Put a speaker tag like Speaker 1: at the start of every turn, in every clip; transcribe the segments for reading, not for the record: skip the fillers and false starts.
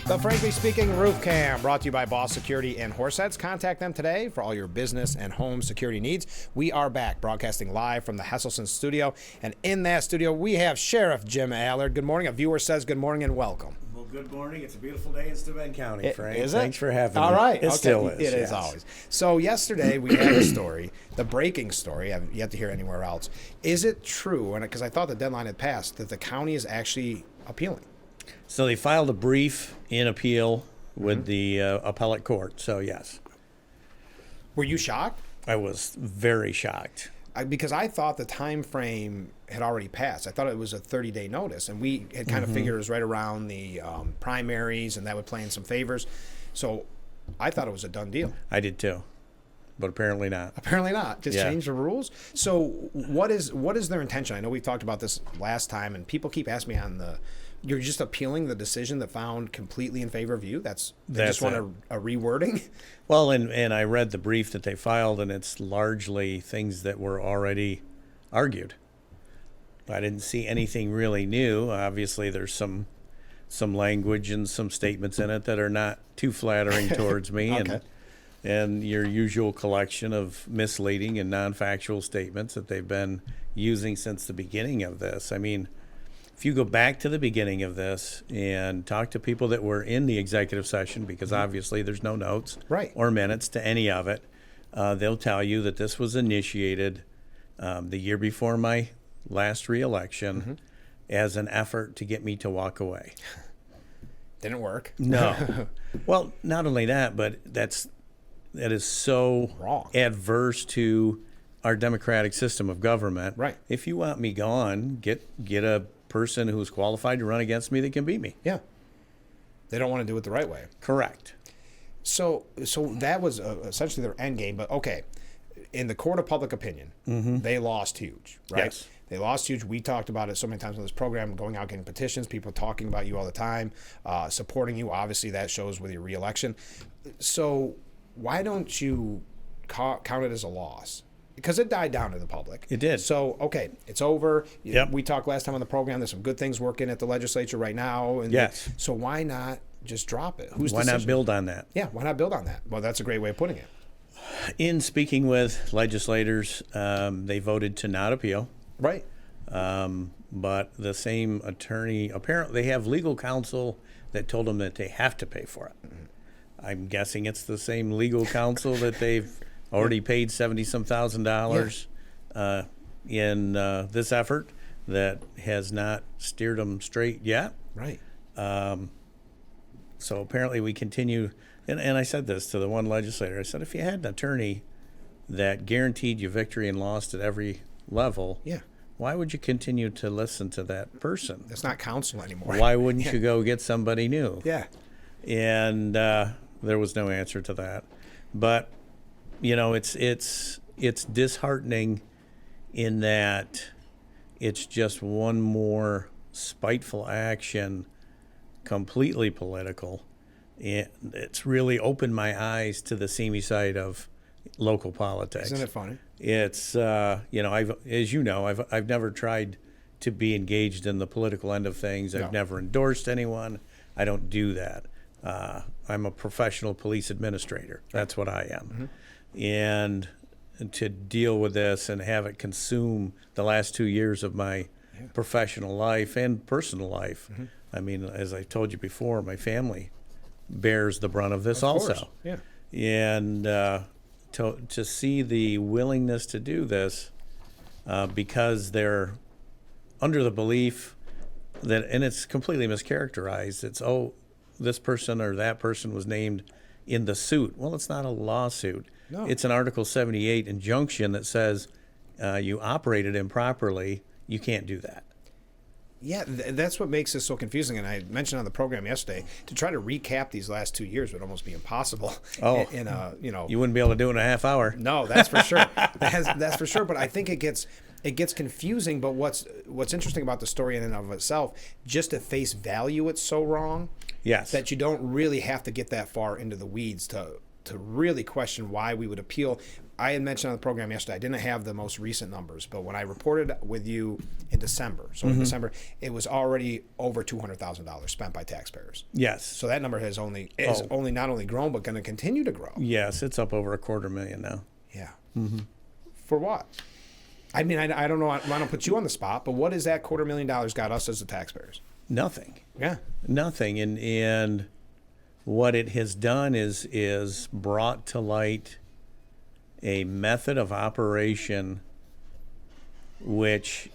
Speaker 1: The Frankly Speaking Roof Cam, brought to you by Boss Security and Horseheads. Contact them today for all your business and home security needs. We are back, broadcasting live from the Hesselson studio. And in that studio, we have Sheriff Jim Allard. Good morning. A viewer says good morning and welcome.
Speaker 2: Well, good morning. It's a beautiful day in Steuben County, Frank.
Speaker 1: Is it?
Speaker 2: Thanks for having me.
Speaker 1: All right.
Speaker 2: It still is.
Speaker 1: It is always. So yesterday we had a story, the breaking story. I've yet to hear anywhere else. Is it true, and because I thought the deadline had passed, that the county is actually appealing?
Speaker 2: So they filed a brief in appeal with the appellate court. So, yes.
Speaker 1: Were you shocked?
Speaker 2: I was very shocked.
Speaker 1: Because I thought the time frame had already passed. I thought it was a 30-day notice, and we had kind of figured it was right around the primaries, and that would play in some favors. So I thought it was a done deal.
Speaker 2: I did too, but apparently not.
Speaker 1: Apparently not. Just change the rules. So what is their intention? I know we talked about this last time, and people keep asking me on the. You're just appealing the decision that found completely in favor of you? They just want a rewording?
Speaker 2: Well, and I read the brief that they filed, and it's largely things that were already argued. I didn't see anything really new. Obviously, there's some language and some statements in it that are not too flattering towards me.
Speaker 1: Okay.
Speaker 2: And your usual collection of misleading and non-factual statements that they've been using since the beginning of this. I mean, if you go back to the beginning of this and talk to people that were in the executive session, because obviously there's no notes or minutes to any of it, they'll tell you that this was initiated the year before my last reelection as an effort to get me to walk away.
Speaker 1: Didn't work.
Speaker 2: No. Well, not only that, but that is so
Speaker 1: wrong,
Speaker 2: adverse to our democratic system of government.
Speaker 1: Right.
Speaker 2: If you want me gone, get a person who's qualified to run against me that can beat me.
Speaker 1: Yeah. They don't want to do it the right way.
Speaker 2: Correct.
Speaker 1: So that was essentially their end game. But okay, in the court of public opinion, they lost huge, right?
Speaker 2: Yes.
Speaker 1: They lost huge. We talked about it so many times on this program, going out getting petitions, people talking about you all the time, supporting you. Obviously, that shows with your reelection. So why don't you count it as a loss? Because it died down to the public.
Speaker 2: It did.
Speaker 1: So, okay, it's over.
Speaker 2: Yep.
Speaker 1: We talked last time on the program. There's some good things working at the legislature right now. And
Speaker 2: yes.
Speaker 1: So why not just drop it?
Speaker 2: Why not build on that?
Speaker 1: Yeah, why not build on that? Well, that's a great way of putting it.
Speaker 2: In speaking with legislators, they voted to not appeal.
Speaker 1: Right.
Speaker 2: But the same attorney, apparently they have legal counsel that told them that they have to pay for it. I'm guessing it's the same legal counsel that they've already paid $70-some thousand in this effort that has not steered them straight yet.
Speaker 1: Right.
Speaker 2: So apparently we continue, and I said this to the one legislator. I said, if you had an attorney that guaranteed you victory and lost at every level, why would you continue to listen to that person?
Speaker 1: That's not counsel anymore.
Speaker 2: Why wouldn't you go get somebody new?
Speaker 1: Yeah.
Speaker 2: And there was no answer to that. But you know, it's disheartening in that it's just one more spiteful action, completely political. It's really opened my eyes to the seamy side of local politics.
Speaker 1: Isn't it funny?
Speaker 2: It's I've never tried to be engaged in the political end of things. I've never endorsed anyone. I don't do that. I'm a professional police administrator. That's what I am. And to deal with this and have it consume the last 2 years of my professional life and personal life. I mean, as I told you before, my family bears the brunt of this also.
Speaker 1: Yeah.
Speaker 2: And to see the willingness to do this because they're under the belief that, and it's completely mischaracterized, it's, this person or that person was named in the suit. Well, it's not a lawsuit.
Speaker 1: No.
Speaker 2: It's an Article 78 injunction that says you operated improperly. You can't do that.
Speaker 1: Yeah, that's what makes this so confusing. And I mentioned on the program yesterday, to try to recap these last 2 years would almost be impossible.
Speaker 2: You wouldn't be able to do it in a half hour.
Speaker 1: No, that's for sure. That's for sure. But I think it gets confusing. But what's interesting about the story in and of itself, just at face value, it's so wrong.
Speaker 2: Yes.
Speaker 1: That you don't really have to get that far into the weeds to really question why we would appeal. I had mentioned on the program yesterday, I didn't have the most recent numbers, but when I reported with you in December, so in December, it was already over $200,000 spent by taxpayers.
Speaker 2: Yes.
Speaker 1: So that number has only not only grown, but going to continue to grow.
Speaker 2: Yes, it's up over $250,000 now.
Speaker 1: Yeah. For what? I mean, I don't know. I want to put you on the spot, but what is that $250,000 got us as the taxpayers?
Speaker 2: Nothing.
Speaker 1: Yeah.
Speaker 2: Nothing. And what it has done is brought to light a method of operation which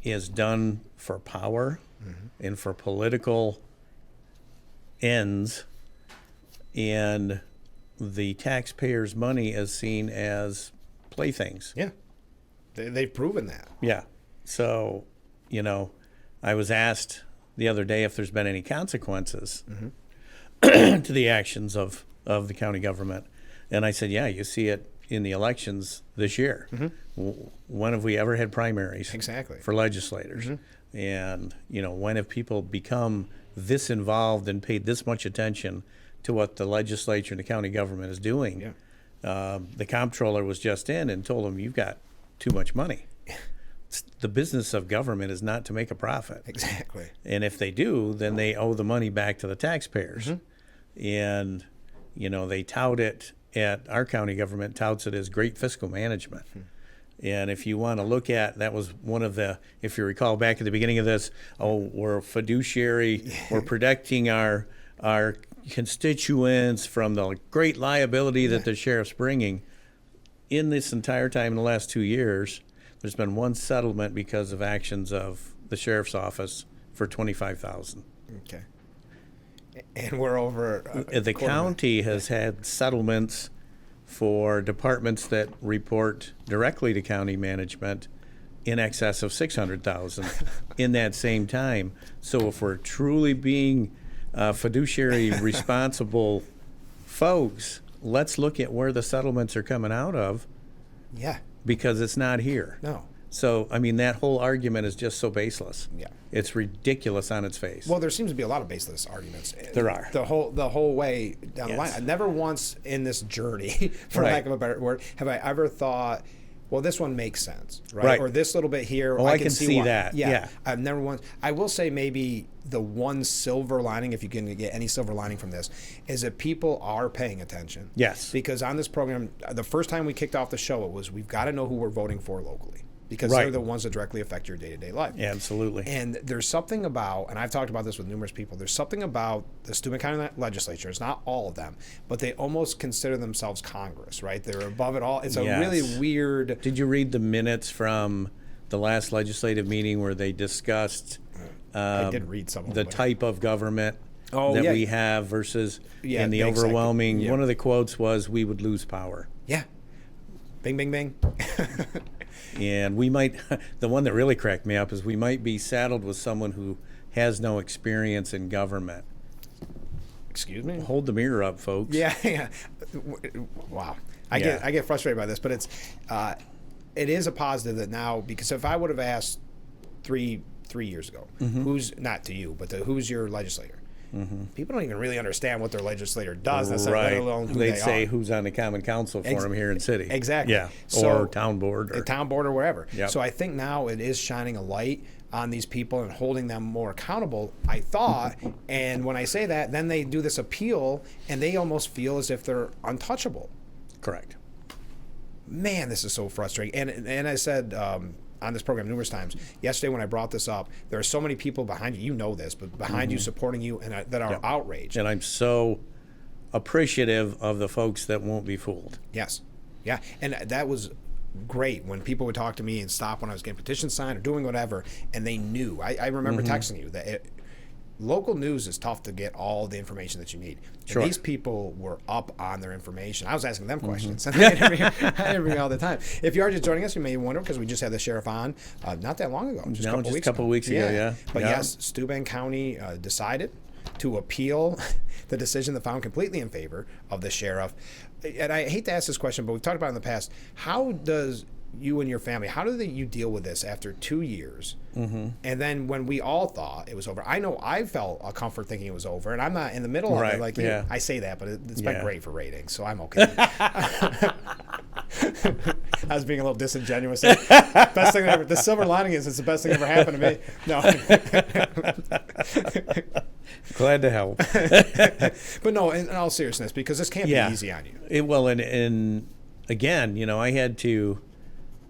Speaker 2: is done for power and for political ends, and the taxpayers' money is seen as playthings.
Speaker 1: Yeah. They've proven that.
Speaker 2: Yeah. So, I was asked the other day if there's been any consequences to the actions of the county government. And I said, yeah, you see it in the elections this year. When have we ever had primaries
Speaker 1: Exactly.
Speaker 2: for legislators? And, when have people become this involved and paid this much attention to what the legislature and the county government is doing?
Speaker 1: Yeah.
Speaker 2: The comptroller was just in and told them, you've got too much money. The business of government is not to make a profit.
Speaker 1: Exactly.
Speaker 2: And if they do, then they owe the money back to the taxpayers. And, they tout it our county government touts it as great fiscal management. And if you want to look at, that was one of the, if you recall back at the beginning of this, we're fiduciary, we're protecting our constituents from the great liability that the sheriff's bringing. In this entire time, in the last 2 years, there's been one settlement because of actions of the sheriff's office for $25,000.
Speaker 1: Okay. And we're over.
Speaker 2: The county has had settlements for departments that report directly to county management in excess of $600,000 in that same time. So if we're truly being fiduciary responsible folks, let's look at where the settlements are coming out of.
Speaker 1: Yeah.
Speaker 2: Because it's not here.
Speaker 1: No.
Speaker 2: So, I mean, that whole argument is just so baseless.
Speaker 1: Yeah.
Speaker 2: It's ridiculous on its face.
Speaker 1: Well, there seems to be a lot of baseless arguments.
Speaker 2: There are.
Speaker 1: The whole way down the line. I never once in this journey, for lack of a better word, have I ever thought, well, this one makes sense, right? Or this little bit here.
Speaker 2: I can see that. Yeah.
Speaker 1: I've never once. I will say maybe the one silver lining, if you can get any silver lining from this, is that people are paying attention.
Speaker 2: Yes.
Speaker 1: Because on this program, the first time we kicked off the show, it was we've got to know who we're voting for locally. Because they're the ones that directly affect your day-to-day life.
Speaker 2: Yeah, absolutely.
Speaker 1: And there's something about, and I've talked about this with numerous people, there's something about the Steuben County Legislature, it's not all of them, but they almost consider themselves Congress, right? They're above it all. It's a really weird...
Speaker 2: Did you read the minutes from the last legislative meeting where they discussed
Speaker 1: I did read some of
Speaker 2: the
Speaker 1: them,
Speaker 2: type of government that we have versus and the overwhelming... One of the quotes was, we would lose power.
Speaker 1: Yeah. Bing, bing, bing.
Speaker 2: And we might, the one that really cracked me up is we might be saddled with someone who has no experience in government.
Speaker 1: Excuse me?
Speaker 2: Hold the mirror up, folks.
Speaker 1: Yeah. Wow. I get frustrated by this, but it is a positive that now, because if I would have asked three years ago, who's, not to you, but who's your legislator? People don't even really understand what their legislator does. That's let alone who
Speaker 2: They'd
Speaker 1: they
Speaker 2: say
Speaker 1: are.
Speaker 2: Who's on the common council for them here in city.
Speaker 1: Exactly.
Speaker 2: Yeah.
Speaker 1: So,
Speaker 2: or town board. Or
Speaker 1: town board or wherever.
Speaker 2: Yep.
Speaker 1: So I think now it is shining a light on these people and holding them more accountable, I thought. And when I say that, then they do this appeal and they almost feel as if they're untouchable.
Speaker 2: Correct.
Speaker 1: Man, this is so frustrating. And I said on this program numerous times, yesterday when I brought this up, there are so many people behind you, you know this, but behind you supporting you and that are outraged.
Speaker 2: And I'm so appreciative of the folks that won't be fooled.
Speaker 1: Yes. Yeah. And that was great when people would talk to me and stop when I was getting petitions signed or doing whatever, and they knew. I remember texting you that local news is tough to get all the information that you need.
Speaker 2: Sure.
Speaker 1: And these people were up on their information. I was asking them questions. And I interview all the time. If you are just joining us, you may wonder, because we just had the sheriff on not that long ago. Just a couple of weeks ago.
Speaker 2: Yeah.
Speaker 1: But yes, Steuben County decided to appeal the decision that found completely in favor of the sheriff. And I hate to ask this question, but we've talked about it in the past. How does you and your family, how do you deal with this after 2 years? And then when we all thought it was over, I know I felt a comfort thinking it was over, and I'm not in the middle of it. Like I say that, but it's been great for ratings, so I'm okay. I was being a little disingenuous. Best thing ever. The silver lining is it's the best thing ever happened to me. No.
Speaker 2: Glad to help.
Speaker 1: But no, in all seriousness, because this can't be easy on you.
Speaker 2: And again, I had to,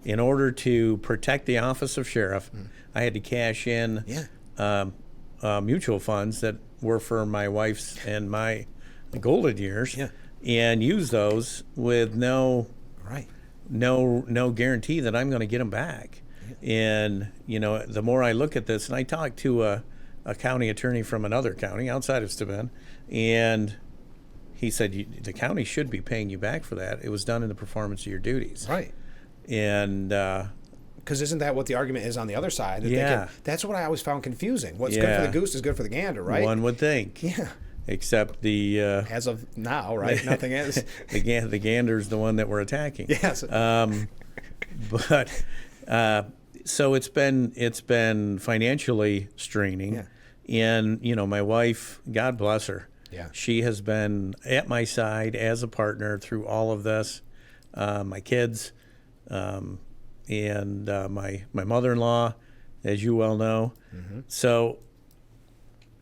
Speaker 2: in order to protect the office of sheriff, I had to cash in mutual funds that were for my wife's and my golden years, and use those with no guarantee that I'm going to get them back. And the more I look at this, and I talked to a county attorney from another county outside of Steuben, and he said the county should be paying you back for that. It was done in the performance of your duties.
Speaker 1: Right.
Speaker 2: And
Speaker 1: because isn't that what the argument is on the the side? That's what I always found confusing. What's good for the goose is good for the gander, right?
Speaker 2: One would think.
Speaker 1: Yeah.
Speaker 2: Except the
Speaker 1: as of now, right? Nothing is.
Speaker 2: the gander's the one that we're attacking.
Speaker 1: Yes.
Speaker 2: But so it's been financially straining.
Speaker 1: Yeah.
Speaker 2: And my wife, God bless her.
Speaker 1: Yeah.
Speaker 2: She has been at my side as a partner through all of this. My kids, and my mother-in-law, as you well know. Mm-hmm. So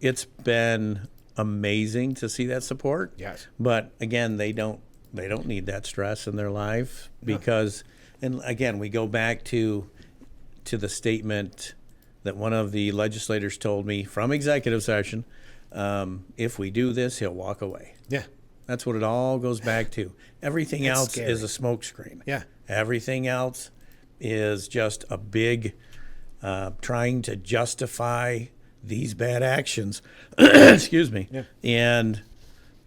Speaker 2: it's been amazing to see that support.
Speaker 1: Yes.
Speaker 2: But again, they don't need that stress in their life because, and again, we go back to the statement that one of the legislators told me from executive session. If we do this, he'll walk away.
Speaker 1: Yeah.
Speaker 2: That's what it all goes back to. Everything else
Speaker 1: scary.
Speaker 2: is a smokescreen.
Speaker 1: Yeah.
Speaker 2: Everything else is just a big trying to justify these bad actions. Excuse me. Yeah. And,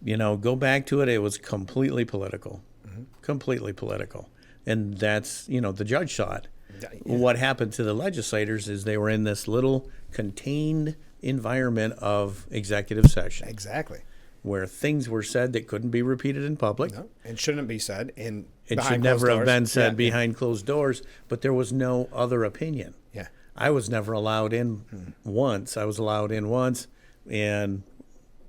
Speaker 2: go back to it. It was completely political. Mm-hmm. Completely political. And that's, the judge saw it. Yeah. What happened to the legislators is they were in this little contained environment of executive session.
Speaker 1: Exactly.
Speaker 2: Where things were said that couldn't be repeated in public.
Speaker 1: No, and shouldn't be said
Speaker 2: it should never have been said behind closed doors, but there was no other opinion.
Speaker 1: Yeah.
Speaker 2: I was never allowed in once. I was allowed in once, and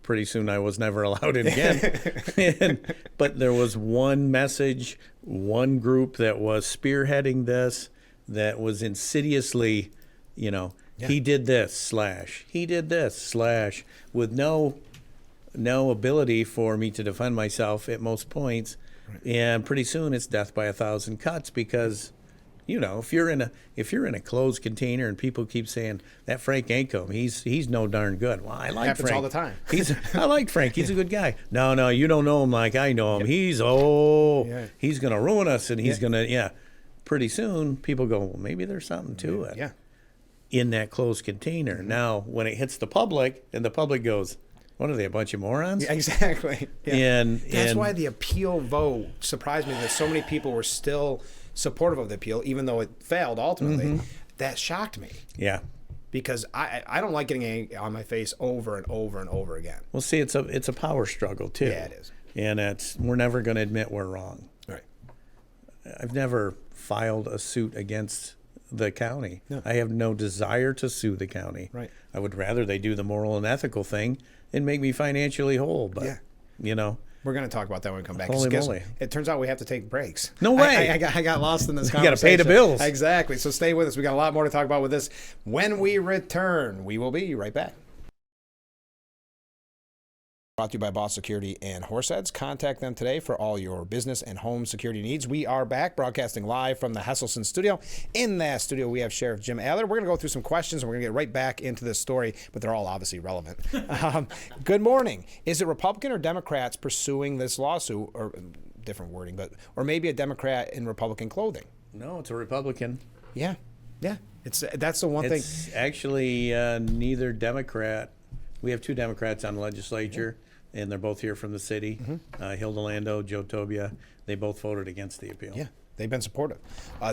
Speaker 2: pretty soon I was never allowed in again. But there was one message, one group that was spearheading this, that was insidiously, he did this / he did this / with no ability for me to defend myself at most points. Right. And pretty soon it's death by 1,000 cuts because, if you're in a closed container and people keep saying that Frank Acomb, he's no darn good. Well, I like
Speaker 1: happens
Speaker 2: Frank
Speaker 1: all the time.
Speaker 2: I like Frank. He's a good guy. No, you don't know him like I know him. He's going to ruin us, and he's going to Pretty soon people go, well, maybe there's something to it.
Speaker 1: Yeah.
Speaker 2: In that closed container. Mm-hmm. Now, when it hits the public, and the public goes, what are they, a bunch of morons?
Speaker 1: Yeah, exactly. Yeah.
Speaker 2: And
Speaker 1: that's why the appeal vote surprised me that so many people were still supportive of the appeal, even though it failed ultimately. Mm-hmm. That shocked me.
Speaker 2: Yeah.
Speaker 1: Because I don't like getting on my face over and over and over again.
Speaker 2: Well, see, it's a power struggle too.
Speaker 1: Yeah, it is.
Speaker 2: And we're never going to admit we're wrong.
Speaker 1: Right.
Speaker 2: I've never filed a suit against the county.
Speaker 1: No.
Speaker 2: I have no desire to sue the county.
Speaker 1: Right.
Speaker 2: I would rather they do the moral and ethical thing and make me financially whole. But,
Speaker 1: we're going to talk about that when we come back.
Speaker 2: Holy moly.
Speaker 1: It turns out we have to take breaks.
Speaker 2: No way.
Speaker 1: I got lost in this
Speaker 2: you
Speaker 1: conversation.
Speaker 2: You got to pay the bills.
Speaker 1: Exactly. So stay with us. We got a lot more to talk about with this. When we return, we will be right back. Brought to you by Boss Security and Horseheads. Contact them today for all your business and home security needs. We are back broadcasting live from the Hesselson studio. In that studio, we have Sheriff Jim Allard. We're going to go through some questions, and we're going to get right back into this story, but they're all obviously relevant. Good morning. Is it Republican or Democrats pursuing this lawsuit, or different wording, or maybe a Democrat in Republican clothing?
Speaker 2: No, it's a Republican.
Speaker 1: Yeah. That's the one thing.
Speaker 2: It's actually neither Democrat. We have two Democrats on the legislature. Yeah. And they're both here from the city. Mm-hmm. Hilda Lando, Joe Tobia, they both voted against the appeal.
Speaker 1: Yeah, they've been supportive.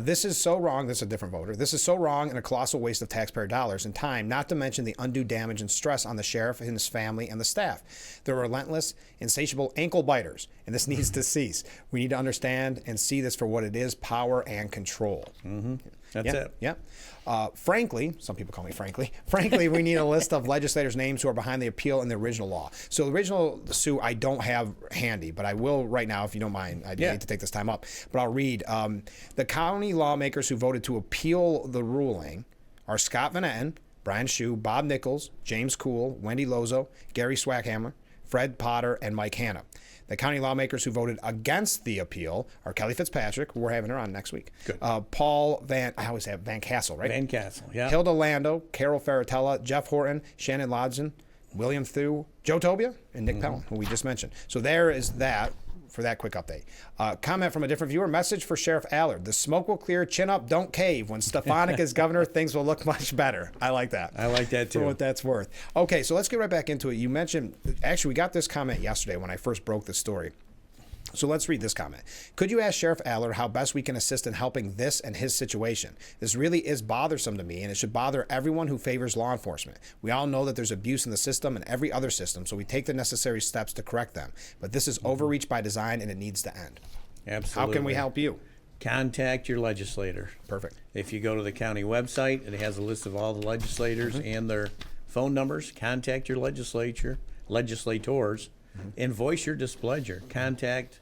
Speaker 1: This is so wrong. This is a different voter. This is so wrong and a colossal waste of taxpayer dollars and time, not to mention the undue damage and stress on the sheriff and his family and the staff. They're relentless, insatiable ankle biters, and this needs to cease. We need to understand and see this for what it is, power and control.
Speaker 2: Mm-hmm. That's it.
Speaker 1: Yeah. Frankly, some people call me Frankly. Frankly, we need a list of legislators' names who are behind the appeal in the original law. So the original, Sue, I don't have handy, but I will right now if you don't mind. I hate to take this time up, but I'll read. The county lawmakers who voted to appeal the ruling are Scott Van Etten, Brian Shue, Bob Nichols, James Cool, Wendy Lozo, Gary Swackhammer, Fred Potter, and Mike Hanna. The county lawmakers who voted against the appeal are Kelly Fitzpatrick, who we're having her on next week.
Speaker 2: Good.
Speaker 1: Paul Van, I always have Van Castle, right?
Speaker 2: Van Castle, yeah.
Speaker 1: Hilda Lando, Carol Ferratella, Jeff Horton, Shannon Lodgen, William Thew, Joe Tobia, and Nick Pellin, who we just mentioned. So there is that for that quick update. Comment from a different viewer. Message for Sheriff Allard. The smoke will clear, chin up, don't cave. When Stefanik is governor, things will look much better. I like that.
Speaker 2: I like that too.
Speaker 1: For what that's worth. Okay, so let's get right back into it. You mentioned, actually, we got this comment yesterday when I first broke the story. So let's read this comment. Could you ask Sheriff Allard how best we can assist in helping this and his situation? This really is bothersome to me, and it should bother everyone who favors law enforcement. We all know that there's abuse in the system and every other system, so we take the necessary steps to correct them. But this is overreach by design, and it needs to end.
Speaker 2: Absolutely.
Speaker 1: How can we help you?
Speaker 2: Contact your legislator.
Speaker 1: Perfect.
Speaker 2: If you go to the county website, it has a list of all the legislators and their phone numbers. Contact your legislators, and voice your displeasure. Contact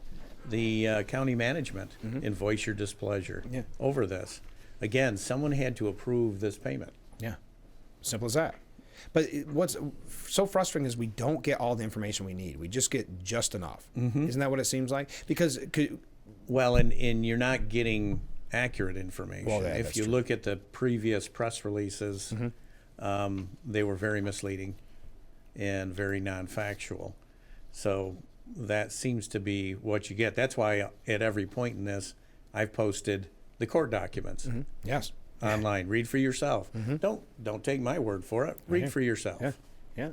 Speaker 2: the county management and voice your displeasure over this. Again, someone had to approve this payment.
Speaker 1: Yeah, simple as that. But what's so frustrating is we don't get all the information we need. We just get just enough. Isn't that what it seems like? Because
Speaker 2: well, and you're not getting accurate information.
Speaker 1: Well,
Speaker 2: if you look at the previous press releases, they were very misleading and very non-factual. So that seems to be what you get. That's why at every point in this, I've posted the court documents.
Speaker 1: Yes.
Speaker 2: Online. Read for yourself. Don't take my word for it. Read for yourself.
Speaker 1: Yeah.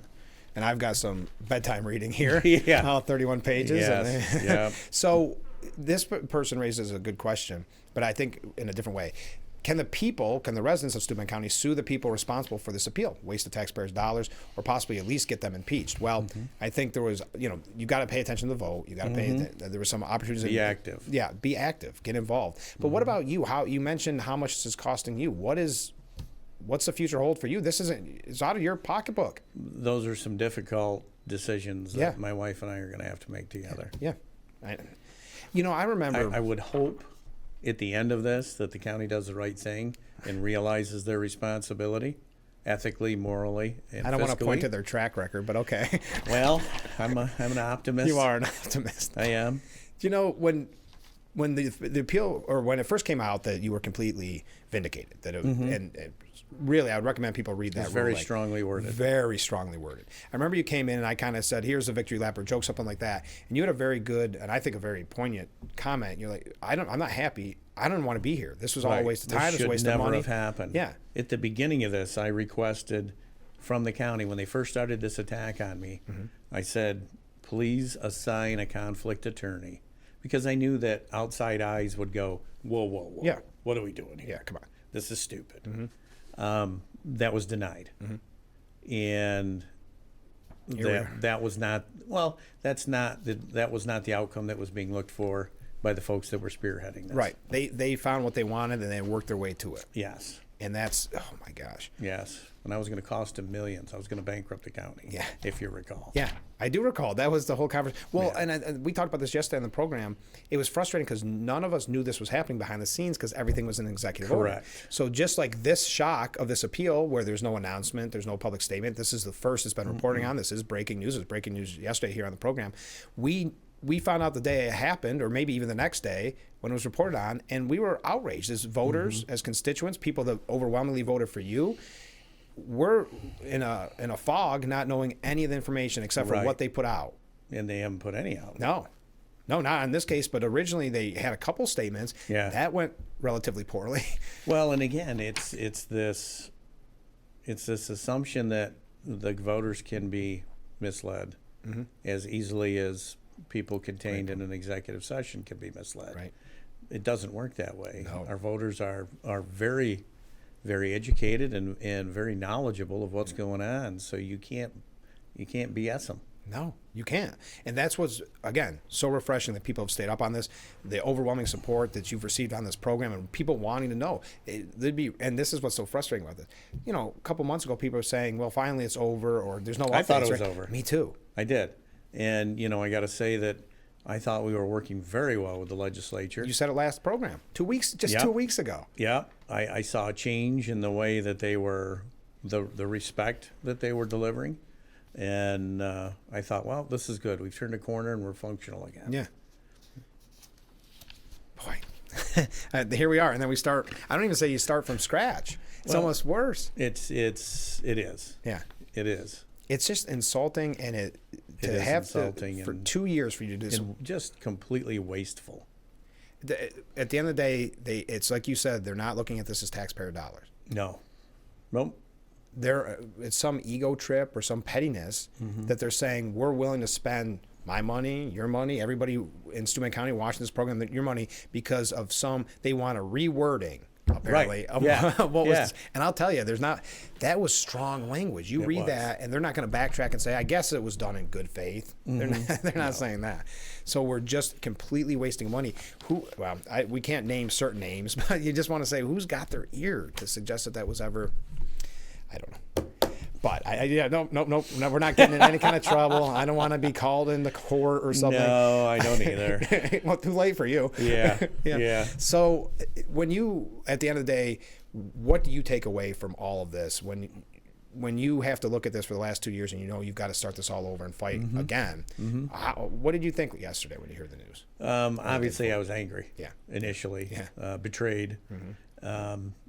Speaker 1: And I've got some bedtime reading here. 31 pages.
Speaker 2: Yes. Yeah.
Speaker 1: So this person raises a good question, but I think in a different way. Can the residents of Steuben County sue the people responsible for this appeal, waste of taxpayers' dollars, or possibly at least get them impeached? Well, I think there was, you got to pay attention to the vote. You got to pay. There were some opportunities.
Speaker 2: Be active.
Speaker 1: Yeah, be active. Get involved. But what about you? How you mentioned how much this is costing you? What's the future hold for you? It's out of your pocketbook.
Speaker 2: Those are some difficult decisions that my wife and I are going to have to make together.
Speaker 1: Yeah. I remember.
Speaker 2: I would hope at the end of this that the county does the right thing and realizes their responsibility ethically, morally, and
Speaker 1: I don't want to point
Speaker 2: fiscally.
Speaker 1: to their track record, but okay.
Speaker 2: Well, I'm an optimist.
Speaker 1: You are an optimist.
Speaker 2: I am.
Speaker 1: When the appeal, or when it first came out that you were completely vindicated, that and really I would recommend people read that.
Speaker 2: It's very strongly worded.
Speaker 1: Very strongly worded. I remember you came in and I kind of said, "Here's a victory lap," or joke, something like that, and you had a very good and I think a very poignant comment. You're like, I'm not happy. I don't want to be here. This was all a waste of time. This was a waste of money.
Speaker 2: This should never have happened.
Speaker 1: Yeah.
Speaker 2: At the beginning of this, I requested from the county when they first started this attack on me. I said, "Please assign a conflict attorney," because I knew that outside eyes would go, "Whoa!
Speaker 1: Yeah.
Speaker 2: What are we doing here?
Speaker 1: Yeah, come on.
Speaker 2: This is stupid." That was denied, and that was not that was not the outcome that was being looked for by the folks that were spearheading this.
Speaker 1: Right. They found what they wanted and they worked their way to it.
Speaker 2: Yes.
Speaker 1: And that's, oh my gosh.
Speaker 2: Yes. And I was going to cost them millions. I was going to bankrupt the county.
Speaker 1: Yeah.
Speaker 2: If you recall.
Speaker 1: Yeah, I do recall. That was the whole conversation. Well, and we talked about this yesterday on the program. It was frustrating because none of us knew this was happening behind the scenes because everything was an executive order. So just like this shock of this appeal where there's no announcement, there's no public statement, this is the first it's been reporting on. This is breaking news. It was breaking news yesterday here on the program. We found out the day it happened, or maybe even the next day when it was reported on, and we were outraged as voters, as constituents, people that overwhelmingly voted for you. We're in a fog, not knowing any of the information except for what they put out.
Speaker 2: And they haven't put any out.
Speaker 1: No, not in this case. But originally they had a couple statements.
Speaker 2: Yeah,
Speaker 1: that went relatively poorly.
Speaker 2: Well, and again, it's this assumption that the voters can be misled as easily as people contained in an executive session can be misled.
Speaker 1: Right.
Speaker 2: It doesn't work that way.
Speaker 1: No.
Speaker 2: Our voters are very, very educated and very knowledgeable of what's going on. So you can't BS them.
Speaker 1: No, you can't. And that's what's, again, so refreshing that people have stayed up on this, the overwhelming support that you've received on this program, and people wanting to know. And this is what's so frustrating about this. You know, a couple months ago, people were saying, well, finally it's over, or there's no updates.
Speaker 2: I thought it was over.
Speaker 1: Me too.
Speaker 2: I did. And, I got to say that I thought we were working very well with the legislature.
Speaker 1: You said it last program, 2 weeks, just 2 weeks ago.
Speaker 2: Yeah. I saw a change in the way that they were, the respect that they were delivering. And I thought, well, this is good. We've turned a corner and we're functional again.
Speaker 1: Yeah. Boy, here we are. And then we start, I don't even say you start from scratch. It's almost worse.
Speaker 2: It is.
Speaker 1: Yeah.
Speaker 2: It is.
Speaker 1: It's just insulting, and to have to, for 2 years for you to do this.
Speaker 2: Just completely wasteful.
Speaker 1: At the end of the day, it's like you said, they're not looking at this as taxpayer dollars.
Speaker 2: No. Nope.
Speaker 1: It's some ego trip or some pettiness that they're saying, we're willing to spend my money, your money, everybody in Steuben County watching this program, your money, because of they want a rewording, apparently.
Speaker 2: Right.
Speaker 1: Of what was, and I'll tell you, that was strong language. You read that, and they're not going to backtrack and say, I guess it was done in good faith. They're not saying that. So we're just completely wasting money. We can't name certain names, but you just want to say, who's got their ear to suggest that was ever... I don't know. But no, we're not getting in any kind of trouble. I don't want to be called into court or something.
Speaker 2: No, I don't either.
Speaker 1: Well, too late for you.
Speaker 2: Yeah.
Speaker 1: So when you, at the end of the day, what do you take away from all of this when you have to look at this for the last 2 years and you've got to start this all over and fight again? What did you think yesterday when you heard the news?
Speaker 2: Obviously, I was angry. Initially. Betrayed.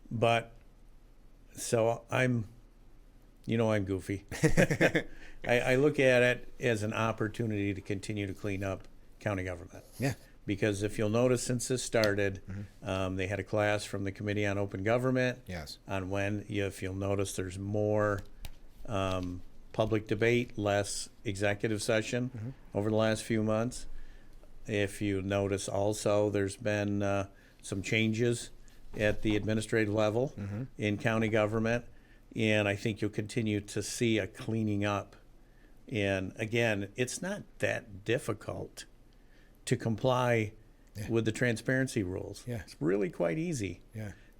Speaker 2: But so I'm goofy. I look at it as an opportunity to continue to clean up county government.
Speaker 1: Yeah.
Speaker 2: Because if you'll notice, since this started, they had a class from the Committee on Open Government.
Speaker 1: Yes.
Speaker 2: On when, if you'll notice, there's more public debate, less executive session over the last few months. If you notice also, there's been some changes at the administrative level in county government, and I think you'll continue to see a cleaning up. And again, it's not that difficult to comply with the transparency rules. It's really quite easy.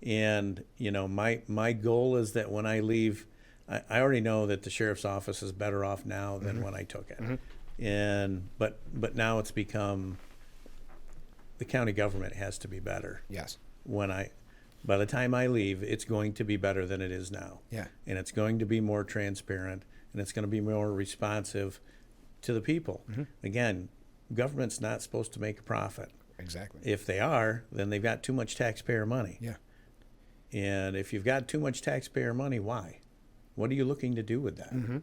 Speaker 2: And my goal is that when I leave, I already know that the sheriff's office is better off now than when I took it. And but now it's become, the county government has to be better.
Speaker 1: Yes.
Speaker 2: By the time I leave, it's going to be better than it is now. And it's going to be more transparent, and it's going to be more responsive to the people. Again, government's not supposed to make a profit.
Speaker 1: Exactly.
Speaker 2: If they are, then they've got too much taxpayer money. And if you've got too much taxpayer money, why? What are you looking to do with that?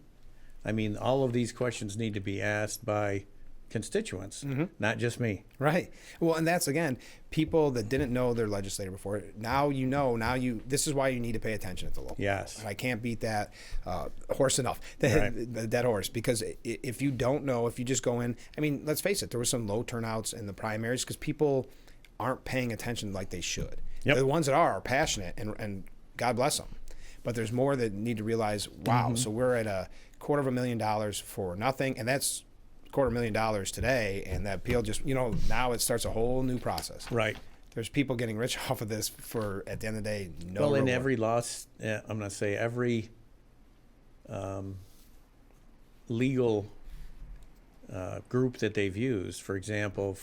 Speaker 2: I mean, all of these questions need to be asked by constituents, not just me.
Speaker 1: Right. Well, and that's, again, people that didn't know their legislator before. Now this is why you need to pay attention at the local.
Speaker 2: Yes.
Speaker 1: And I can't beat that horse enough, that horse, because if you don't know, if you just go in, I mean, let's face it, there were some low turnouts in the primaries because people aren't paying attention like they should. The ones that are passionate, and God bless them. But there's more that need to realize, wow, so we're at $250,000 for nothing, and that's $250,000 today, and that appeal just, now it starts a whole new process.
Speaker 2: Right.
Speaker 1: There's people getting rich off of this for, at the end of the day, no
Speaker 2: Well, in
Speaker 1: reward.
Speaker 2: every loss, I'm going to say every legal group that they've used, for example,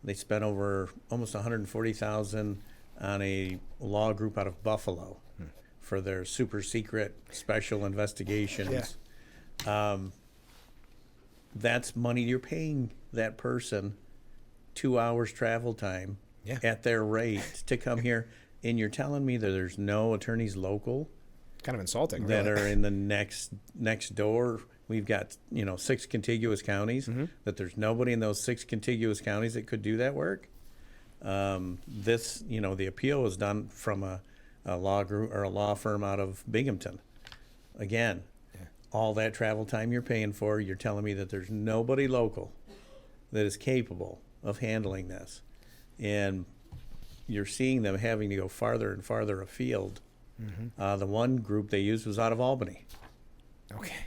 Speaker 2: they spent over almost $140,000 on a law group out of Buffalo for their super secret special investigations. That's money you're paying that person 2 hours travel time at their rate to come here, and you're telling me that there's no attorneys local
Speaker 1: kind of insulting
Speaker 2: that
Speaker 1: really.
Speaker 2: are in the next door. We've got 6 contiguous counties, that there's nobody in those 6 contiguous counties that could do that work. The appeal was done from a law group or a law firm out of Binghamton. Again, all that travel time you're paying for, you're telling me that there's nobody local that is capable of handling this. And you're seeing them having to go farther and farther afield. The one group they used was out of Albany.
Speaker 1: Okay.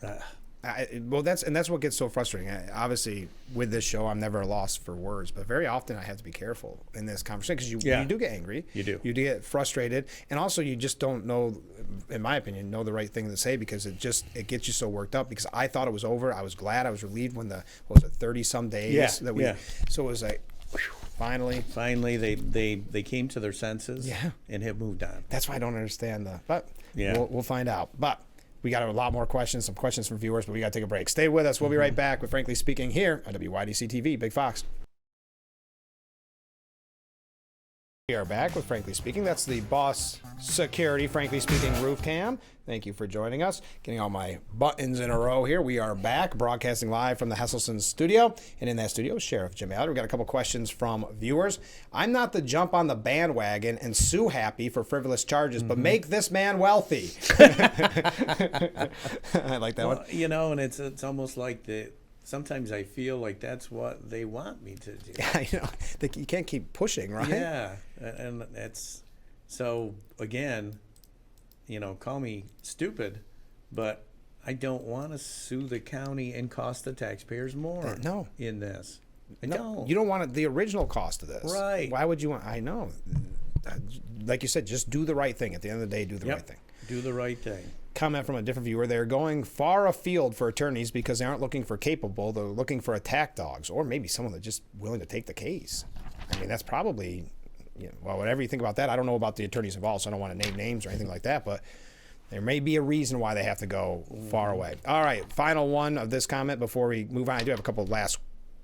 Speaker 1: Well, that's what gets so frustrating. Obviously, with this show, I'm never lost for words, but very often I have to be careful in this conversation because you do get angry.
Speaker 2: You do
Speaker 1: get frustrated, and also you just don't know, in my opinion, know the right thing to say because it gets you so worked up. Because I thought it was over. I was glad. I was relieved when the 30-some days that we. Yeah. So it was like, whew, finally,
Speaker 2: they came to their senses.
Speaker 1: Yeah.
Speaker 2: And have moved on.
Speaker 1: That's why I don't understand but we'll find out. But. We got a lot more questions, some questions from viewers, but we got to take a break. Stay with us. We'll be right back with Frankly Speaking here on WYDC TV, Big Fox. We are back with Frankly Speaking. That's the Boss Security, Frankly Speaking roof cam. Thank you for joining us. Getting all my buttons in a row here. We are back, broadcasting live from the Hesselson studio. And in that studio is Sheriff Jim Allard. We've got a couple questions from viewers. I'm not the jump on the bandwagon and sue happy for frivolous charges, but make this man wealthy. I like that one.
Speaker 2: You know, and it's almost like sometimes I feel like that's what they want me to do.
Speaker 1: Yeah, you know, you can't keep pushing, right?
Speaker 2: Yeah, and that's so. Again, you know, call me stupid, but I don't want to sue the county and cost the taxpayers more.
Speaker 1: No,
Speaker 2: in this, I
Speaker 1: no,
Speaker 2: don't.
Speaker 1: You don't want the original cost of this,
Speaker 2: right?
Speaker 1: Why would you want? I know, like you said, just do the right thing. At the end of the day, do the right thing.
Speaker 2: Do the right thing.
Speaker 1: Comment from a different viewer. They're going far afield for attorneys because they aren't looking for capable. They're looking for attack dogs, or maybe someone that's just willing to take the case. I mean, that's probably, well, whatever you think about that. I don't know about the attorneys involved, so I don't want to name names or anything like that, but there may be a reason why they have to go far away. All right, final one of this comment before we move on. I do have a couple of last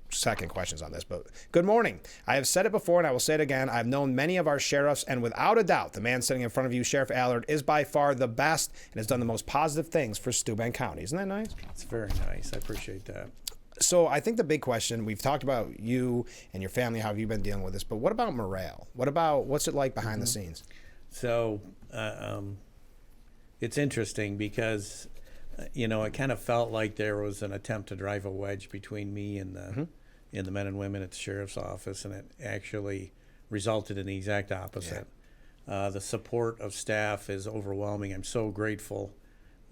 Speaker 1: second questions on this, but good morning. I have said it before and I will say it again. I've known many of our sheriffs, and without a doubt, the man sitting in front of you, Sheriff Allard, is by far the best and has done the most positive things for Steuben County. Isn't that nice?
Speaker 2: It's very nice. I appreciate that.
Speaker 1: So I think the big question, we've talked about you and your family, how have you been dealing with this, but what about morale? What's it like behind the scenes?
Speaker 2: So it's interesting because it kind of felt like there was an attempt to drive a wedge between me and the men and women at the sheriff's office, and it actually resulted in the exact opposite. Yeah. The support of staff is overwhelming. I'm so grateful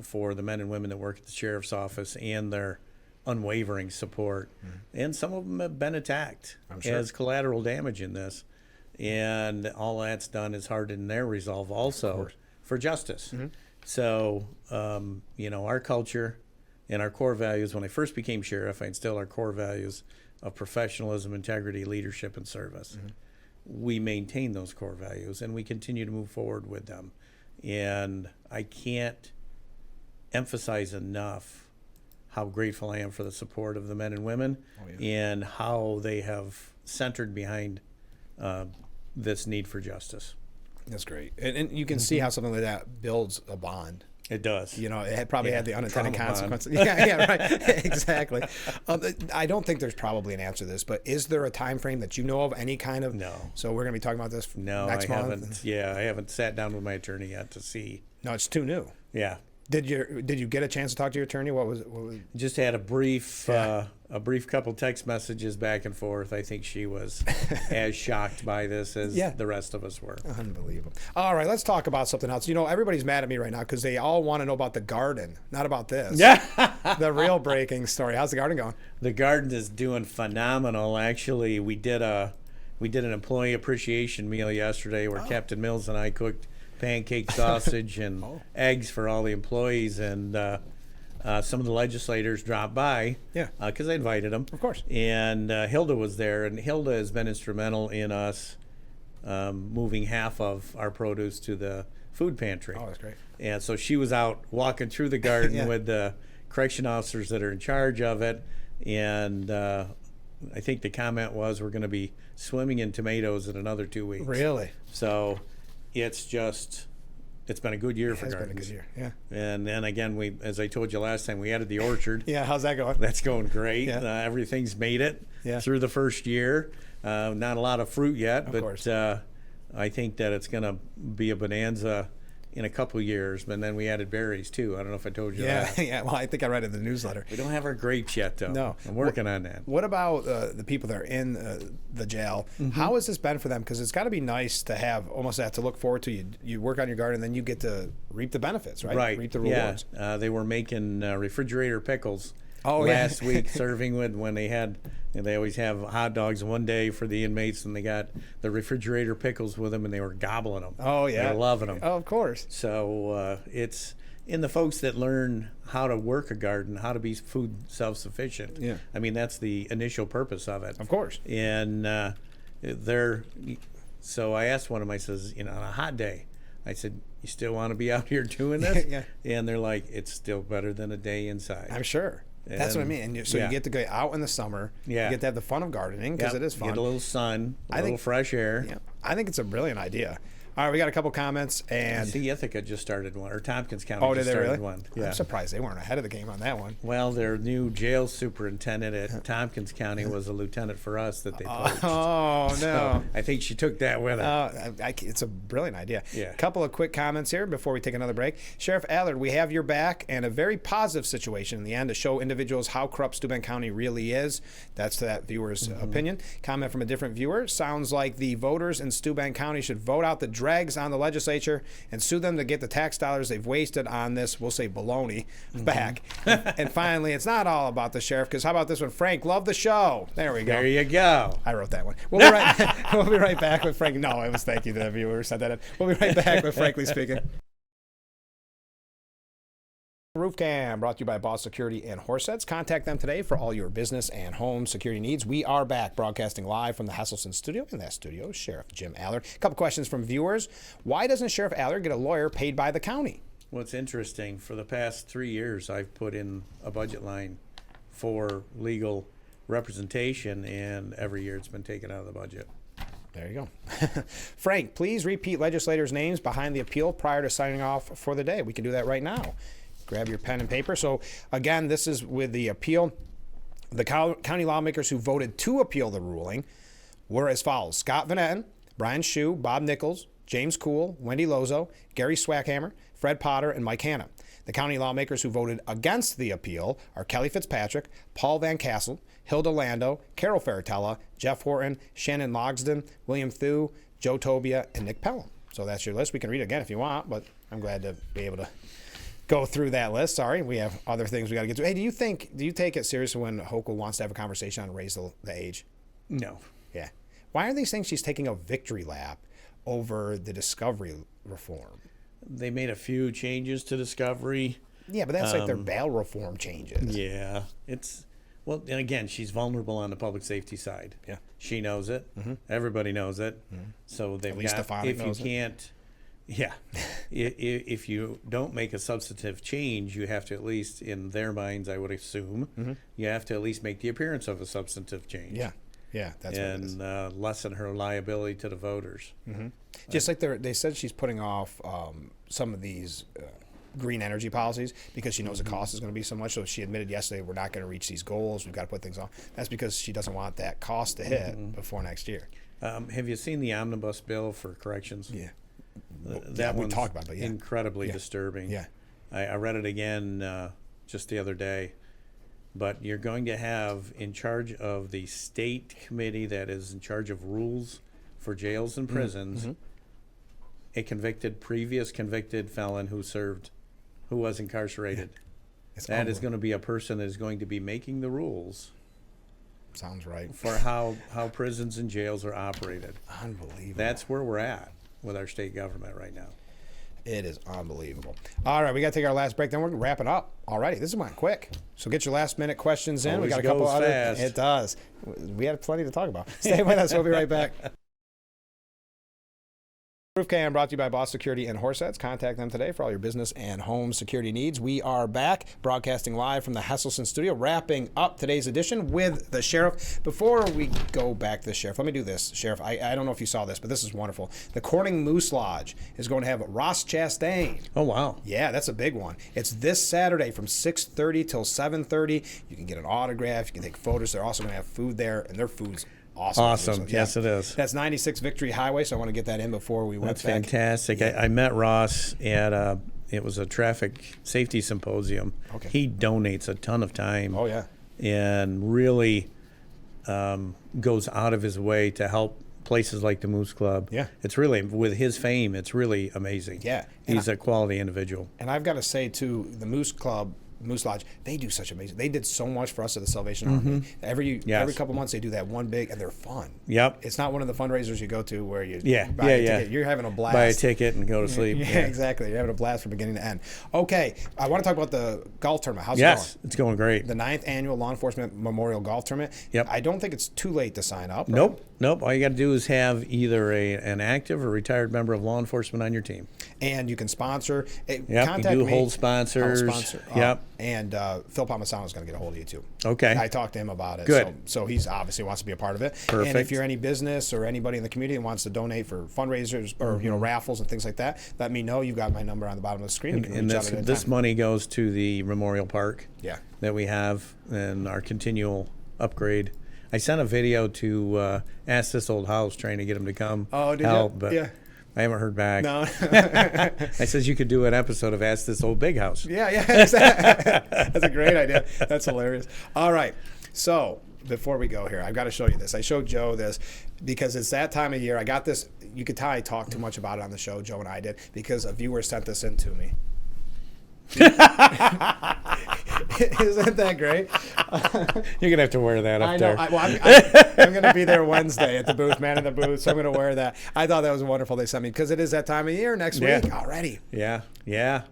Speaker 2: for the men and women that work at the sheriff's office and their unwavering support. And some of them have been attacked as collateral damage in this, and all that's done is hardened their resolve also for justice. So, our culture and our core values, when I first became sheriff, I instilled our core values of professionalism, integrity, leadership, and service. We maintain those core values, and we continue to move forward with them. And I can't emphasize enough how grateful I am for the support of the men and women and how they have centered behind this need for justice.
Speaker 1: That's great. And you can see how something like that builds a bond.
Speaker 2: It does.
Speaker 1: It had probably had the unintended consequences. Yeah, right. Exactly. I don't think there's probably an answer to this, but is there a time frame that you know of, any kind of?
Speaker 2: No.
Speaker 1: So we're going to be talking about this next month?
Speaker 2: Haven't. Yeah, I haven't sat down with my attorney yet to see.
Speaker 1: No, it's too new.
Speaker 2: Yeah.
Speaker 1: Did you get a chance to talk to your attorney? What was
Speaker 2: Just had a brief couple text messages back and forth. I think she was as shocked by this as the rest of us were.
Speaker 1: Unbelievable. All right, let's talk about something else. Everybody's mad at me right now because they all want to know about the garden, not about this.
Speaker 2: Yeah.
Speaker 1: The real breaking story. How's the garden going?
Speaker 2: The garden is doing phenomenal. Actually, we did an employee appreciation meal yesterday where Captain Mills and I cooked pancake sausage and eggs for all the employees, and some of the legislators dropped by because I invited them,
Speaker 1: of course,
Speaker 2: and Hilda was there, and Hilda has been instrumental in us moving half of our produce to the food pantry.
Speaker 1: Oh, that's great.
Speaker 2: And so she was out walking through the garden with the correction officers that are in charge of it, and I think the comment was we're going to be swimming in tomatoes in another 2 weeks.
Speaker 1: Really?
Speaker 2: So it's been a good year for gardens.
Speaker 1: It's been a good year, yeah.
Speaker 2: And then again, as I told you last time, we added the orchard.
Speaker 1: Yeah, how's that going?
Speaker 2: That's going great.
Speaker 1: Yeah.
Speaker 2: Everything's made it through the first year. Not a lot of fruit yet, but I think that it's going to be a bonanza in a couple years, but then we added berries too. I don't know if I told you
Speaker 1: Yeah,
Speaker 2: that.
Speaker 1: yeah. Well, I think I read it in the newsletter.
Speaker 2: We don't have our grapes yet, though.
Speaker 1: No.
Speaker 2: I'm working on that.
Speaker 1: What about the people that are in the jail? How has this been for them? Because it's got to be nice to have almost that to look forward to. You work on your garden, and then you get to reap the benefits, right?
Speaker 2: Right.
Speaker 1: Reap the rewards.
Speaker 2: Yeah. They were making refrigerator pickles
Speaker 1: Oh, yeah.
Speaker 2: last week, serving with when they had. And they always have hot dogs one day for the inmates, and they got the refrigerator pickles with them, and they were gobbling them.
Speaker 1: Oh, yeah.
Speaker 2: They're loving them.
Speaker 1: Oh, of course.
Speaker 2: So it's in the folks that learn how to work a garden, how to be food self-sufficient.
Speaker 1: Yeah.
Speaker 2: I mean, that's the initial purpose of it.
Speaker 1: Of course.
Speaker 2: And so I asked one of them, I says, on a hot day, I said, you still want to be out here doing this?
Speaker 1: Yeah.
Speaker 2: And they're like, it's still better than a day inside.
Speaker 1: I'm sure. That's what I mean. And you get to go out in the summer.
Speaker 2: Yeah.
Speaker 1: You get to have the fun of gardening because it is fun.
Speaker 2: Get a little sun, a little fresh air.
Speaker 1: Yeah. I think it's a brilliant idea. All right, we got a couple comments. And
Speaker 2: see, Ithaca just started one, or Tompkins County
Speaker 1: did
Speaker 2: just
Speaker 1: they
Speaker 2: started
Speaker 1: really?
Speaker 2: one. Yeah.
Speaker 1: I'm surprised they weren't ahead of the game on that one.
Speaker 2: Well, their new jail superintendent at Tompkins County was a lieutenant for us that they poached.
Speaker 1: Oh, no.
Speaker 2: So I think she took that with her.
Speaker 1: It's a brilliant idea.
Speaker 2: Yeah.
Speaker 1: A couple of quick comments here before we take another break. Sheriff Allard, we have your back and a very positive situation in the end to show individuals how corrupt Steuben County really is. That's that viewer's opinion. Comment from a different viewer. Sounds like the voters in Steuben County should vote out the dregs on the legislature and sue them to get the tax dollars they've wasted on this, we'll say baloney, back. And finally, it's not all about the sheriff, because how about this one? Frank, love the show. There we go.
Speaker 2: There you go.
Speaker 1: I wrote that one. We'll be right back with Frank. No, it was thank you to the viewer who sent that in. We'll be right back with Frankly Speaking. Roof Cam brought to you by Boss Security and Horseheads. Contact them today for all your business and home security needs. We are back broadcasting live from the Hesselson studio. In that studio, Sheriff Jim Allard. A couple questions from viewers. Why doesn't Sheriff Allard get a lawyer paid by the county?
Speaker 2: Well, it's interesting. For the past 3 years, I've put in a budget line for legal representation, and every year it's been taken out of the budget.
Speaker 1: There you go. Frank, please repeat legislators' names behind the appeal prior to signing off for the day. We can do that right now. Grab your pen and paper. So, again, this is with the appeal. The county lawmakers who voted to appeal the ruling were as follows: Scott Van Etten, Brian Shue, Bob Nichols, James Kuhl, Wendy Lozo, Gary Swackhammer, Fred Potter, and Mike Hanna. The county lawmakers who voted against the appeal are Kelly Fitzpatrick, Paul Van Cassel, Hilda Lando, Carol Ferratella, Jeff Horton, Shannon Logsdon, William Thew, Joe Tobia, and Nick Pelham. So that's your list. We can read it again if you want, but I'm glad to be able to go through that list. Sorry, we have other things we got to get to. Hey, do you take it seriously when Hochul wants to have a conversation on raise the age?
Speaker 2: No.
Speaker 1: Yeah. Why are these things she's taking a victory lap over the Discovery reform?
Speaker 2: They made a few changes to Discovery.
Speaker 1: Yeah, but that's like their bail reform changes.
Speaker 2: Yeah. Well, and again, she's vulnerable on the public safety side.
Speaker 1: Yeah.
Speaker 2: She knows it. Everybody knows it. So they've
Speaker 1: At least
Speaker 2: got,
Speaker 1: Stefanik
Speaker 2: if you
Speaker 1: knows it.
Speaker 2: can't, yeah, if you don't make a substantive change, you have to, at least in their minds, I would assume, you have to at least make the appearance of a substantive change.
Speaker 1: Yeah. Yeah, that's what it is.
Speaker 2: And lessen her liability to the voters.
Speaker 1: Just like they said she's putting off some of these green energy policies because she knows the cost is going to be so much. So she admitted yesterday, we're not going to reach these goals. We've got to put things off. That's because she doesn't want that cost to hit before next year.
Speaker 2: Have you seen the omnibus bill for corrections?
Speaker 1: Yeah.
Speaker 2: That
Speaker 1: we
Speaker 2: one's
Speaker 1: talked about it, yeah.
Speaker 2: incredibly disturbing.
Speaker 1: Yeah.
Speaker 2: I read it again just the other day. But you're going to have in charge of the state committee that is in charge of rules for jails and prisons a previous convicted felon who was incarcerated.
Speaker 1: Yeah.
Speaker 2: That is going to be a person that is going to be making the rules.
Speaker 1: Sounds right.
Speaker 2: For how prisons and jails are operated.
Speaker 1: Unbelievable.
Speaker 2: That's where we're at with our state government right now.
Speaker 1: It is unbelievable. All right, we got to take our last break. Then we're wrapping up already. This is mine quick. So get your last minute questions in.
Speaker 2: Always
Speaker 1: We got a couple
Speaker 2: goes
Speaker 1: other.
Speaker 2: fast.
Speaker 1: It does. We had plenty to talk about. Stay with us. We'll be right back. Roof Cam brought to you by Boss Security and Horseheads. Contact them today for all your business and home security needs. We are back broadcasting live from the Hesselson studio, wrapping up today's edition with the sheriff. Before we go back to the sheriff, let me do this, Sheriff. I don't know if you saw this, but this is wonderful. The Corning Moose Lodge is going to have Ross Chastain.
Speaker 2: Oh, wow.
Speaker 1: Yeah, that's a big one. It's this Saturday from 6:30 till 7:30. You can get an autograph. You can take photos. They're also going to have food there, and their food's awesome.
Speaker 2: Awesome.
Speaker 1: So,
Speaker 2: Yes, it is.
Speaker 1: That's 96 Victory Highway, so I want to get that in before we went
Speaker 2: That's
Speaker 1: back.
Speaker 2: fantastic. I met Ross at it was a traffic safety symposium.
Speaker 1: Okay.
Speaker 2: He donates a ton of time.
Speaker 1: Oh, yeah.
Speaker 2: And really goes out of his way to help places like the Moose Club.
Speaker 1: Yeah.
Speaker 2: It's really, with his fame, it's really amazing.
Speaker 1: Yeah.
Speaker 2: He's a quality individual.
Speaker 1: And I've got to say, too, the Moose Club, Moose Lodge, they do such amazing. They did so much for us at the Salvation Army. Every couple months they do that one big, and they're fun.
Speaker 2: Yep.
Speaker 1: It's not one of the fundraisers you go to where you
Speaker 2: buy
Speaker 1: a ticket. You're having a blast.
Speaker 2: Buy a ticket and go to sleep.
Speaker 1: Yeah, exactly. You're having a blast from beginning to end. Okay, I want to talk about the golf tournament. How's it
Speaker 2: Yes,
Speaker 1: going?
Speaker 2: it's going great.
Speaker 1: The 9th annual Law Enforcement Memorial Golf Tournament.
Speaker 2: Yep.
Speaker 1: I don't think it's too late to sign up. Right?
Speaker 2: Nope. All you got to do is have either an active or retired member of law enforcement on your team.
Speaker 1: And you can sponsor.
Speaker 2: Yep,
Speaker 1: Contact
Speaker 2: you do
Speaker 1: me.
Speaker 2: hold sponsors.
Speaker 1: I'll sponsor.
Speaker 2: Yep.
Speaker 1: And Phil Palmisano is going to get a hold of you, too.
Speaker 2: Okay.
Speaker 1: I talked to him about it.
Speaker 2: Good.
Speaker 1: So he's obviously wants to be a part of it.
Speaker 2: Perfect.
Speaker 1: And if you're any business or anybody in the community that wants to donate for fundraisers or raffles and things like that, let me know. You've got my number on the bottom of the screen. You can
Speaker 2: And
Speaker 1: reach out at any
Speaker 2: this
Speaker 1: time.
Speaker 2: money goes to the Memorial Park
Speaker 1: Yeah.
Speaker 2: that we have and our continual upgrade. I sent a video to Ask This Old House trying to get him to come
Speaker 1: Oh, did
Speaker 2: help,
Speaker 1: you?
Speaker 2: but
Speaker 1: Yeah.
Speaker 2: I haven't heard back.
Speaker 1: No.
Speaker 2: I says you could do an episode of Ask This Old Big House.
Speaker 1: Yeah. That's a great idea. That's hilarious. All right. So before we go here, I've got to show you this. I showed Joe this because it's that time of year. I got this. You could tell I talked too much about it on the show, Joe and I did, because a viewer sent this in to me. Isn't that great?
Speaker 2: You're going to have to wear that up
Speaker 1: I
Speaker 2: there.
Speaker 1: know. I'm going to be there Wednesday at the booth, man in the booth, so I'm going to wear that. I thought that was wonderful they sent me because it is that time of year next week already.
Speaker 2: Yeah.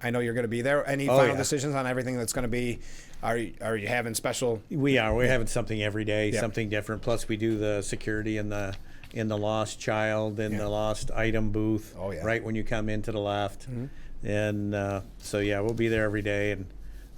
Speaker 1: I know you're going to be there. Any final decisions on everything that's going to be? Are you having special?
Speaker 2: We are. We're having something every day,
Speaker 1: Yeah.
Speaker 2: something different. Plus, we do the security in the lost child and the lost item booth.
Speaker 1: Oh, yeah.
Speaker 2: Right when you come into the left, and so we'll be there every day. And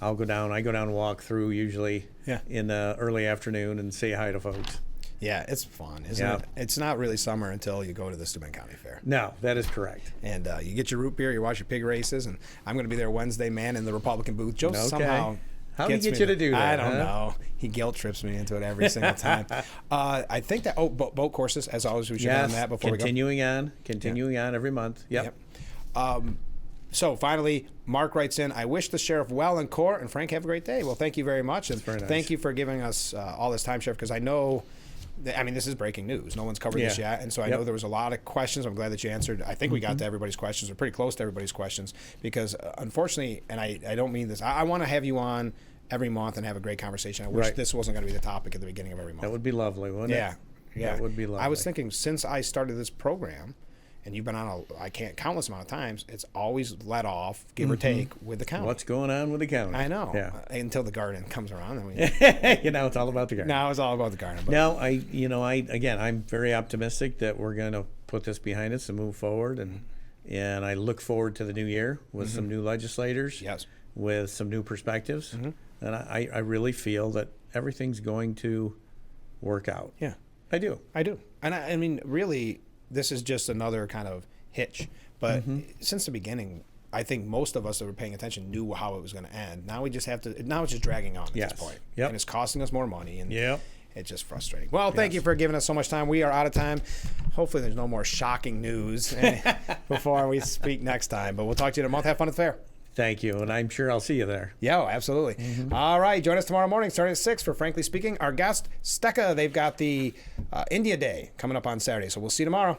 Speaker 2: I'll go down. I go down and walk through usually in the early afternoon and say hi to folks.
Speaker 1: Yeah, it's fun, isn't it? It's not really summer until you go to the Steuben County Fair.
Speaker 2: No, that is correct.
Speaker 1: And you get your root beer, you watch your pig races, and I'm going to be there Wednesday, man, in the Republican booth. Joe somehow.
Speaker 2: How did he
Speaker 1: gets
Speaker 2: get
Speaker 1: me
Speaker 2: you to do that?
Speaker 1: I don't know. He guilt trips me into it every single time. I think that boat courses, as always, we should have on that before we go.
Speaker 2: Continuing on every month. Yep.
Speaker 1: So finally, Mark writes in, I wish the sheriff well in court, and Frank, have a great day. Well, thank you very much. And
Speaker 2: very nice.
Speaker 1: Thank you for giving us all this time, Sheriff, because I know, this is breaking news. No one's covered this yet. And so I know there was a lot of questions. I'm glad that you answered. I think we got to everybody's questions, or pretty close to everybody's questions, because unfortunately, and I don't mean this, I want to have you on every month and have a great conversation. I wish this wasn't going to be the topic at the beginning of every month.
Speaker 2: That would be lovely, wouldn't it?
Speaker 1: Yeah.
Speaker 2: That would be lovely.
Speaker 1: I was thinking, since I started this program, and you've been on countless amount of times, it's always let off, give or take, with the county.
Speaker 2: What's going on with the county?
Speaker 1: I know.
Speaker 2: Yeah.
Speaker 1: Until the garden comes around.
Speaker 2: It's all about the garden.
Speaker 1: Now it's all about the garden. But
Speaker 2: No, I'm very optimistic that we're going to put this behind us and move forward, and I look forward to the new year with some new legislators, with some new perspectives, and I really feel that everything's going to work out.
Speaker 1: Yeah.
Speaker 2: I do.
Speaker 1: And I mean, really, this is just another kind of hitch. But since the beginning, I think most of us that were paying attention knew how it was going to end. Now we just have to. Now it's just dragging on at this point, and it's costing us more money. And it's just frustrating. Well, thank you for giving us so much time. We are out of time. Hopefully, there's no more shocking news before we speak next time. But we'll talk to you in a month. Have fun at the fair.
Speaker 2: Thank you, and I'm sure I'll see you there.
Speaker 1: Yeah, absolutely. All right, join us tomorrow morning starting at 6 for Frankly Speaking. Our guest, Steka, they've got the India Day coming up on Saturday, so we'll see you tomorrow.